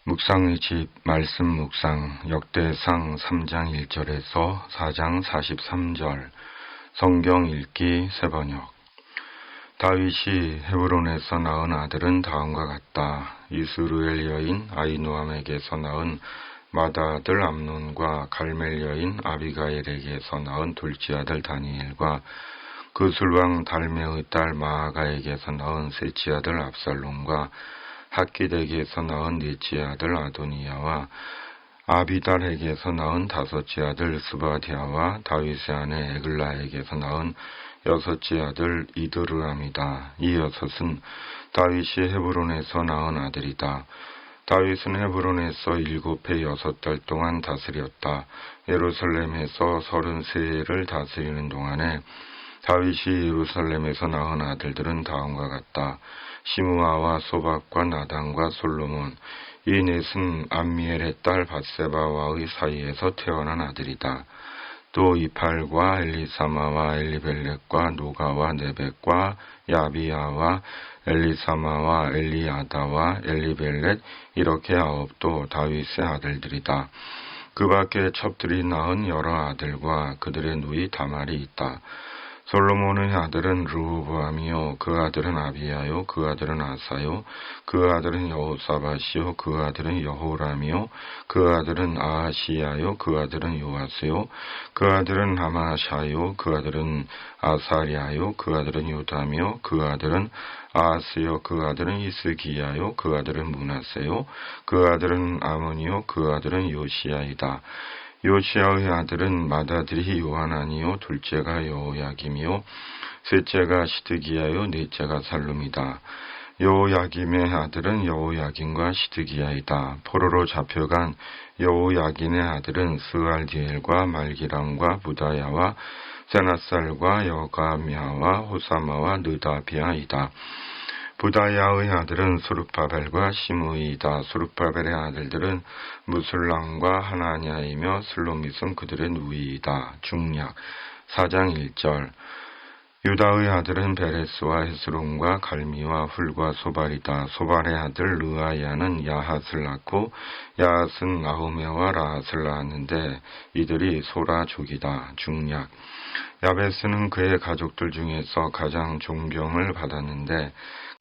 묵상의 집 말씀 묵상 역대상 3장 1절에서 4장 43절 성경 읽기 새번역. 다윗이 헤브론에서 낳은 아들은 다음과 같다. 이스루엘 여인 아히노암에게서 낳은 마다 아들 암논과 갈멜 여인 아비가일에게서 낳은 둘째 아들 다니엘과 그술왕 달메의 딸 마아가에게서 낳은 셋째 아들 압살롬과 핫깃에게서 낳은 넷째 아들 아도니야와 아비달에게서 낳은 다섯째 아들 스바디아와 다윗의 아내 에글라에게서 낳은 여섯째 아들 이드르암이다. 이 여섯은 다윗이 헤브론에서 낳은 아들이다. 다윗은 헤브론에서 7해 6달 동안 다스렸다. 예루살렘에서 33해를 다스리는 동안에 다윗이 예루살렘에서 낳은 아들들은 다음과 같다. 시므아와 소박과 나단과 솔로몬, 이 넷은 암미엘의 딸 밧세바와의 사이에서 태어난 아들이다. 또 이팔과 엘리사마와 엘리벨렉과 노가와 네벡과 야비야와 엘리사마와 엘리아다와 엘리벨렉, 이렇게 9도 다윗의 아들들이다. 그 밖에 첩들이 낳은 여러 아들과 그들의 누이 다말이 있다. 솔로몬의 아들은 르호보암이요, 그 아들은 아비야요, 그 아들은 아사요, 그 아들은 여호사밧이요, 그 아들은 여호람이요, 그 아들은 아하시야요, 그 아들은 요아스요, 그 아들은 아마샤요, 그 아들은 아사랴요, 그 아들은 요담이요, 그 아들은 아하스요, 그 아들은 히스기야요, 그 아들은 므낫세요, 그 아들은 아몬이요, 그 아들은 요시야이다. 요시야의 아들은 맏아들이 요하나니요, 둘째가 여호야김이요, 셋째가 시드기야요, 넷째가 살룸이다. 여호야김의 아들은 여호야김과 시드기야이다. 포로로 잡혀간 여호야김의 아들은 스알디엘과 말기람과 부다야와 세나살과 여가미아와 호사마와 느다비아이다. 부다야의 아들은 수르파벨과 시므이다. 수르파벨의 아들들은 무술랑과 하나냐이며 슬로밋은 그들의 누이이다. 중략 4장 1절. 유다의 아들은 베레스와 헤스론과 갈미와 훌과 소발이다. 소발의 아들 르아야는 야핫을 낳고 야핫은 나후메와 라핫을 낳았는데 이들이 소라족이다. 중략. 야베스는 그의 가족들 중에서 가장 존경을 받았는데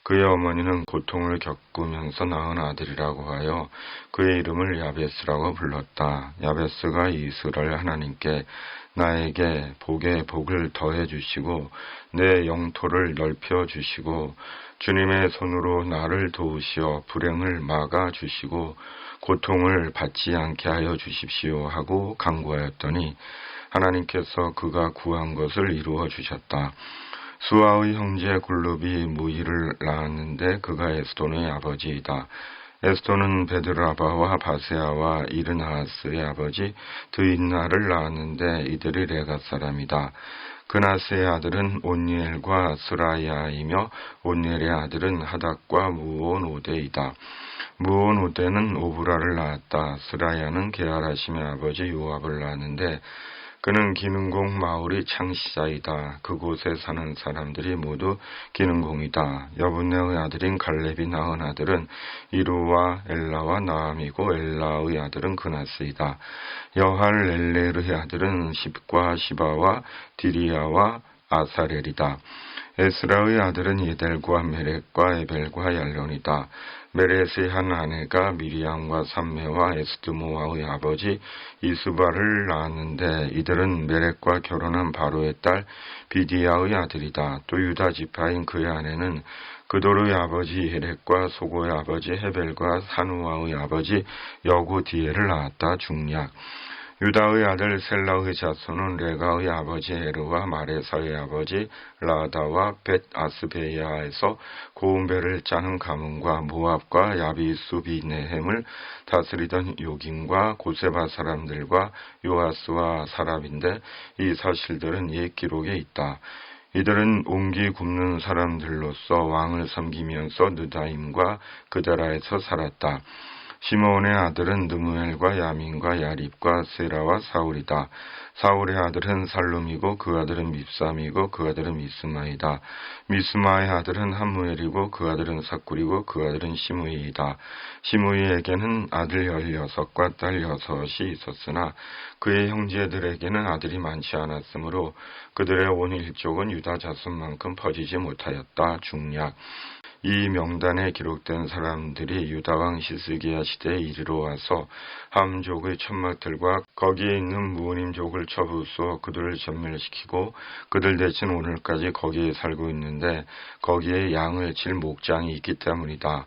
그의 어머니는 고통을 겪으면서 낳은 아들이라고 하여 그의 이름을 야베스라고 불렀다. 야베스가 이스라엘 하나님께 나에게 복에 복을 더해 주시고 내 영토를 넓혀 주시고 주님의 손으로 나를 도우시어 불행을 막아 주시고 고통을 받지 않게 하여 주십시오 하고 간구하였더니 하나님께서 그가 구한 것을 이루어 주셨다. 수아의 형제 굴룹이 무희를 낳았는데 그가 에스돈의 아버지이다. 에스돈은 베드라바와 바세아와 이르나하스의 아버지 드인나를 낳았는데 이들이 레갓 사람이다. 그나스의 아들은 온니엘과 스라야이며 온니엘의 아들은 하닥과 무온오데이다. 무온오데는 오브라를 낳았다. 스라야는 게하라심의 아버지 요압을 낳았는데 그는 기능공 마을이 창시자이다. 그곳에 사는 사람들이 모두 기능공이다. 여분네의 아들인 갈렙이 낳은 아들은 이루와 엘라와 나암이고 엘라의 아들은 그나스이다. 여할 엘레르의 아들은 십과 시바와 디리아와 아사렐이다. 에스라의 아들은 예델과 메렉과 에벨과 얄론이다. 메렛의 한 아내가 미리암과 삼메와 에스드모아의 아버지 이스바를 낳았는데 이들은 메렉과 결혼한 바로의 딸 비디아의 아들이다. 또 유다 지파인 그의 아내는 그돌의 아버지 헤렉과 소고의 아버지 헤벨과 사누아의 아버지 여고디엘을 낳았다. 중략. 유다의 아들 셀라의 자손은 레가의 아버지 에르와 마레사의 아버지 라다와 벳 아스베야에서 고운배를 짜는 가문과 모압과 야비수비네헴을 다스리던 요긴과 고세바 사람들과 요아스와 사랍인데 이 사실들은 옛 기록에 있다. 이들은 옹기 굽는 사람들로서 왕을 섬기면서 느다임과 그데라에서 살았다. 시므온의 아들은 느무엘과 야민과 야립과 세라와 사울이다. 사울의 아들은 살룸이고 그 아들은 밉삼이고 그 아들은 미스마이다. 미스마의 아들은 함무엘이고 그 아들은 삭굴이고 그 아들은 시므이이다. 시므이에게는 아들 16과 딸 6이 있었으나 그의 형제들에게는 아들이 많지 않았으므로 그들의 온 일족은 유다 자손만큼 퍼지지 못하였다. 중략. 이 명단에 기록된 사람들이 유다왕 시스기야 시대에 이르러 와서 함족의 천막들과 거기에 있는 무은임족을 쳐부수어 그들을 전멸시키고 그들 대신 오늘까지 거기에 살고 있는데 거기에 양을 칠 목장이 있기 때문이다.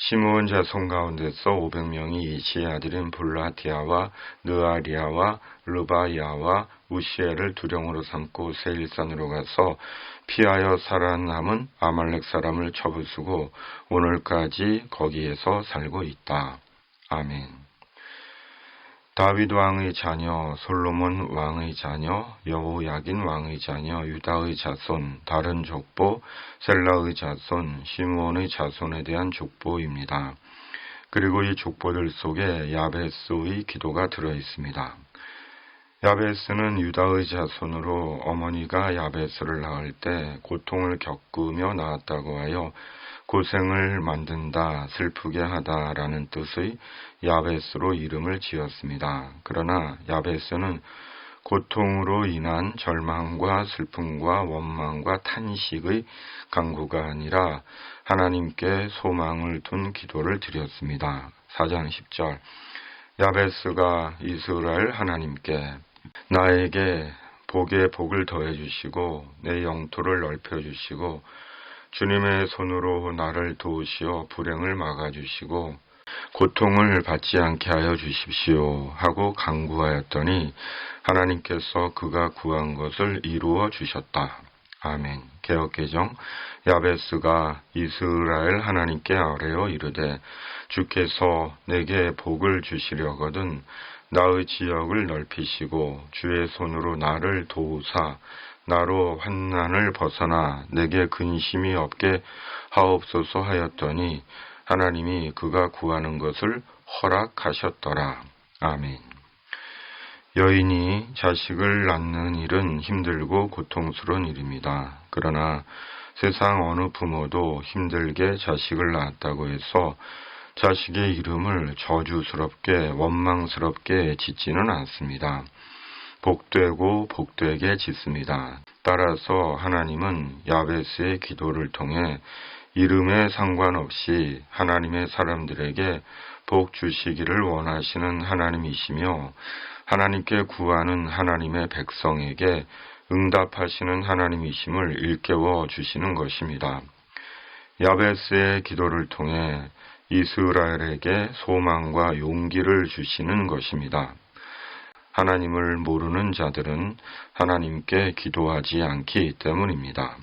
시므온 자손 가운데서 500명이 이시의 아들인 볼라티아와 느아리아와 르바야와 우시엘을 두령으로 삼고 세일산으로 가서 피하여 살아남은 아말렉 사람을 쳐부수고 오늘까지 거기에서 살고 있다. 아멘. 다윗 왕의 자녀, 솔로몬 왕의 자녀, 여호야긴 왕의 자녀, 유다의 자손, 다른 족보, 셀라의 자손, 시므온의 자손에 대한 족보입니다. 그리고 이 족보들 속에 야베스의 기도가 들어있습니다. 야베스는 유다의 자손으로 어머니가 야베스를 낳을 때 고통을 겪으며 낳았다고 하여 고생을 만든다, 슬프게 하다라는 뜻의 야베스로 이름을 지었습니다. 그러나 야베스는 고통으로 인한 절망과 슬픔과 원망과 탄식의 간구가 아니라 하나님께 소망을 둔 기도를 드렸습니다. 4장 10절. 야베스가 이스라엘 하나님께 나에게 복에 복을 더해 주시고 내 영토를 넓혀 주시고 주님의 손으로 나를 도우시어 불행을 막아 주시고 고통을 받지 않게 하여 주십시오 하고 간구하였더니 하나님께서 그가 구한 것을 이루어 주셨다. 아멘. 개역개정. 야베스가 이스라엘 하나님께 아뢰어 이르되 주께서 내게 복을 주시려거든 나의 지역을 넓히시고 주의 손으로 나를 도우사 나로 환난을 벗어나 내게 근심이 없게 하옵소서 하였더니 하나님이 그가 구하는 것을 허락하셨더라. 아멘. 여인이 자식을 낳는 일은 힘들고 고통스러운 일입니다. 그러나 세상 어느 부모도 힘들게 자식을 낳았다고 해서 자식의 이름을 저주스럽게 원망스럽게 짓지는 않습니다. 복되고 복되게 짓습니다. 따라서 하나님은 야베스의 기도를 통해 이름에 상관없이 하나님의 사람들에게 복 주시기를 원하시는 하나님이시며 하나님께 구하는 하나님의 백성에게 응답하시는 하나님이심을 일깨워 주시는 것입니다. 야베스의 기도를 통해 이스라엘에게 소망과 용기를 주시는 것입니다. 하나님을 모르는 자들은 하나님께 기도하지 않기 때문입니다.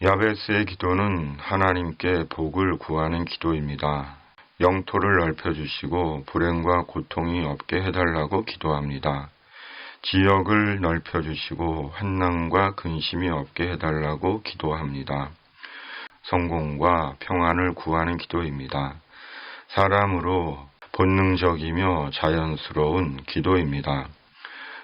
야베스의 기도는 하나님께 복을 구하는 기도입니다. 영토를 넓혀주시고 불행과 고통이 없게 해달라고 기도합니다. 지역을 넓혀주시고 환난과 근심이 없게 해달라고 기도합니다. 성공과 평안을 구하는 기도입니다. 사람으로 본능적이며 자연스러운 기도입니다.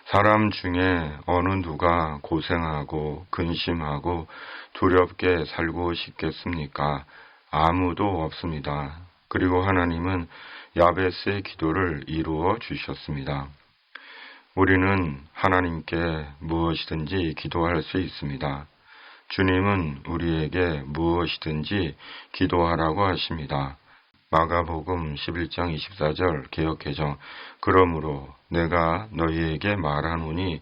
사람 중에 어느 누가 고생하고 근심하고 두렵게 살고 싶겠습니까? 아무도 없습니다. 그리고 하나님은 야베스의 기도를 이루어 주셨습니다. 우리는 하나님께 무엇이든지 기도할 수 있습니다. 주님은 우리에게 무엇이든지 기도하라고 하십니다. 마가복음 11장 24절 개역개정. 그러므로 내가 너희에게 말하노니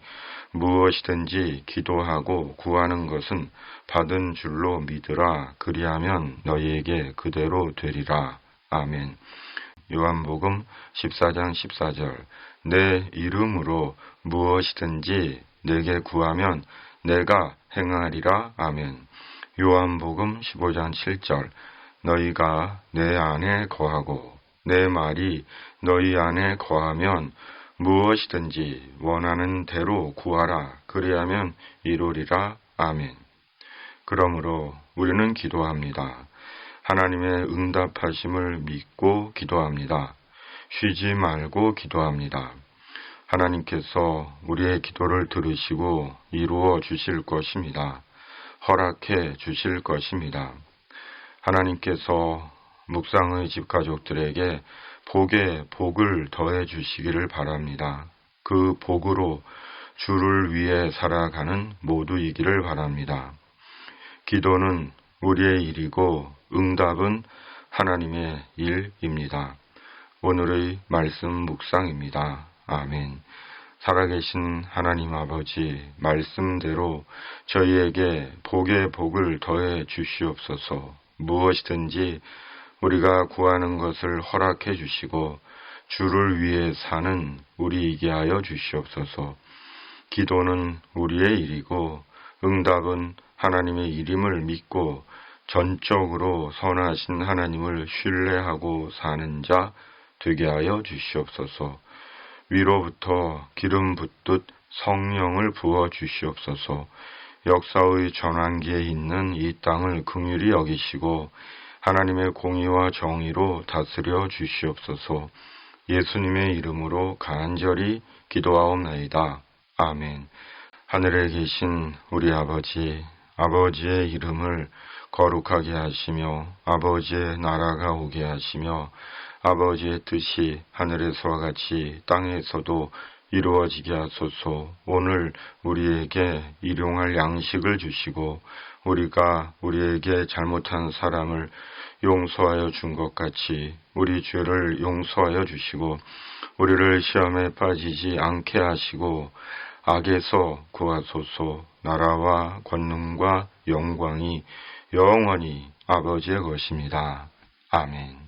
무엇이든지 기도하고 구하는 것은 받은 줄로 믿으라. 그리하면 너희에게 그대로 되리라. 아멘. 요한복음 14장 14절. 내 이름으로 무엇이든지 내게 구하면 내가 행하리라. 아멘. 요한복음 15장 7절. 너희가 내 안에 거하고 내 말이 너희 안에 거하면 무엇이든지 원하는 대로 구하라. 그리하면 이루리라. 아멘. 그러므로 우리는 기도합니다. 하나님의 응답하심을 믿고 기도합니다. 쉬지 말고 기도합니다. 하나님께서 우리의 기도를 들으시고 이루어 주실 것입니다. 허락해 주실 것입니다. 하나님께서 묵상의 집가족들에게 복에 복을 더해 주시기를 바랍니다. 그 복으로 주를 위해 살아가는 모두이기를 바랍니다. 기도는 우리의 일이고 응답은 하나님의 일입니다. 오늘의 말씀 묵상입니다. 아멘. 살아계신 하나님 아버지, 말씀대로 저희에게 복의 복을 더해 주시옵소서. 무엇이든지 우리가 구하는 것을 허락해 주시고 주를 위해 사는 우리이게 하여 주시옵소서. 기도는 우리의 일이고 응답은 하나님의 일임을 믿고 전적으로 선하신 하나님을 신뢰하고 사는 자 되게 하여 주시옵소서. 위로부터 기름 붓듯 성령을 부어 주시옵소서. 역사의 전환기에 있는 이 땅을 긍휼히 여기시고 하나님의 공의와 정의로 다스려 주시옵소서. 예수님의 이름으로 간절히 기도하옵나이다. 아멘. 하늘에 계신 우리 아버지, 아버지의 이름을 거룩하게 하시며 아버지의 나라가 오게 하시며 아버지의 뜻이 하늘에서와 같이 땅에서도 이루어지게 하소서. 오늘 우리에게 일용할 양식을 주시고 우리가 우리에게 잘못한 사람을 용서하여 준 것 같이 우리 죄를 용서하여 주시고 우리를 시험에 빠지지 않게 하시고 악에서 구하소서. 나라와 권능과 영광이 영원히 아버지의 것입니다. 아멘.